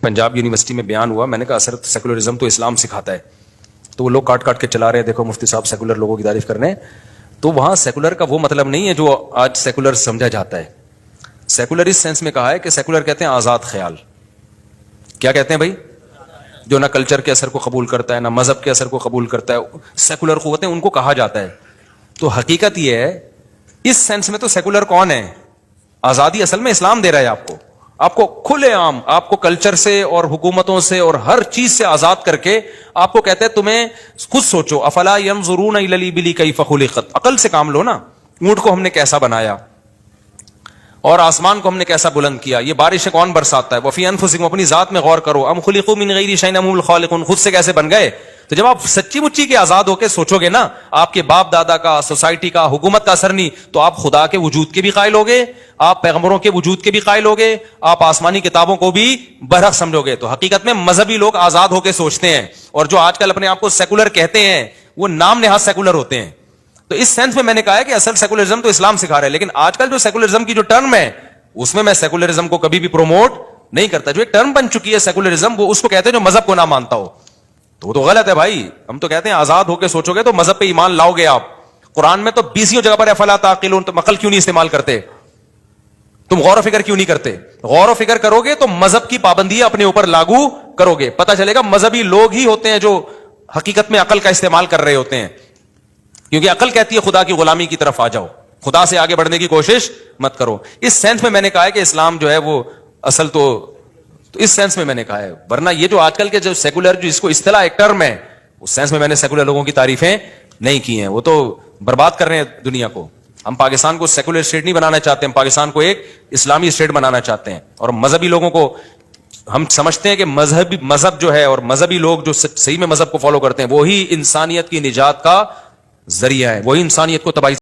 Punjab university میں بیان ہوا, میں نے کہا اثر سیکولرزم تو اسلام سکھاتا ہے. تو وہ لوگ کاٹ کاٹ کے چلا رہے, دیکھو مفتی صاحب سیکولر لوگوں کی تعریف کر رہے ہیں. تو وہاں سیکولر کا وہ مطلب نہیں ہے جو آج سیکولر سمجھا جاتا ہے. سیکولر اس سینس میں کہا ہے کہ سیکولر کہتے ہیں آزاد خیال. کیا کہتے ہیں بھائی؟ جو نہ کلچر کے اثر کو قبول کرتا ہے, نہ مذہب کے اثر کو قبول کرتا ہے, سیکولر قوتیں ان کو کہا جاتا ہے. تو حقیقت یہ ہے, اس سینس میں تو سیکولر کون ہے؟ آزادی اصل میں اسلام دے رہا ہے آپ کو کھلے عام, آپ کو کلچر سے اور حکومتوں سے اور ہر چیز سے آزاد کر کے آپ کو کہتے ہیں تمہیں خود سوچو, افلا ينظرون الى الابل كيف خلقت, عقل سے کام لو نا. اونٹ کو ہم نے کیسا بنایا اور آسمان کو ہم نے کیسا بلند کیا, یہ بارشیں کون برساتا ہے. وفی انفسکم, اپنی ذات میں غور کرو. ام خلقوا من غیر شیء ام هم الخالقون, خود سے کیسے بن گئے. تو جب آپ سچی مچی کے آزاد ہو کے سوچو گے نا, آپ کے باپ دادا کا, سوسائٹی کا, حکومت کا اثر نہیں, تو آپ خدا کے وجود کے بھی قائل ہوگے, آپ پیغمبروں کے وجود کے بھی قائل ہوگے, آپ آسمانی کتابوں کو بھی برحق سمجھو گے. تو حقیقت میں مذہبی لوگ آزاد ہو کے سوچتے ہیں, اور جو آج کل اپنے آپ کو سیکولر کہتے ہیں وہ نام نہاد سیکولر ہوتے ہیں. تو اس سینس میں نے کہا ہے کہ اصل سیکولرزم تو اسلام سکھا رہا ہے. لیکن آج کل جو سیکولرزم کی جو ٹرم ہے اس میں سیکولرزم کو کبھی بھی پروموٹ نہیں کرتا. جو ایک ٹرم بن چکی ہے سیکولرزم, وہ اس کو کہتے ہیں جو مذہب کو نہ مانتا ہو. تو وہ تو غلط ہے بھائی. ہم تو کہتے ہیں آزاد ہو کے سوچو گے تو مذہب پہ ایمان لاؤ گے آپ. قرآن میں تو 20 جگہ پر افلا تعقلون, تم عقل کیوں نہیں استعمال کرتے, تم غور و فکر کیوں نہیں کرتے. غور و فکر کرو گے تو مذہب کی پابندیاں اپنے اوپر لاگو کرو گے. پتہ چلے گا مذہبی لوگ ہی ہوتے ہیں جو حقیقت میں عقل کا استعمال کر رہے ہوتے ہیں, کیونکہ عقل کہتی ہے خدا کی غلامی کی طرف آ جاؤ, خدا سے آگے بڑھنے کی کوشش مت کرو. اس سینس میں نے کہا ہے کہ اسلام جو ہے وہ اصل تو اس سینس میں نے کہا ہے. ورنہ یہ جو آج کل کے جو سیکولر, جو اس کو اصطلاح ایک ٹرم ہے, اس سینس میں نے سیکولر لوگوں کی تعریفیں نہیں کی ہیں. وہ تو برباد کر رہے ہیں دنیا کو. ہم پاکستان کو سیکولر اسٹیٹ نہیں بنانا چاہتے, ہم پاکستان کو ایک اسلامی اسٹیٹ بنانا چاہتے ہیں. اور مذہبی لوگوں کو ہم سمجھتے ہیں کہ مذہب جو ہے اور مذہبی لوگ جو صحیح میں مذہب کو فالو کرتے ہیں وہی انسانیت کی نجات کا ذریعہ ہے, وہی انسانیت کو تباہی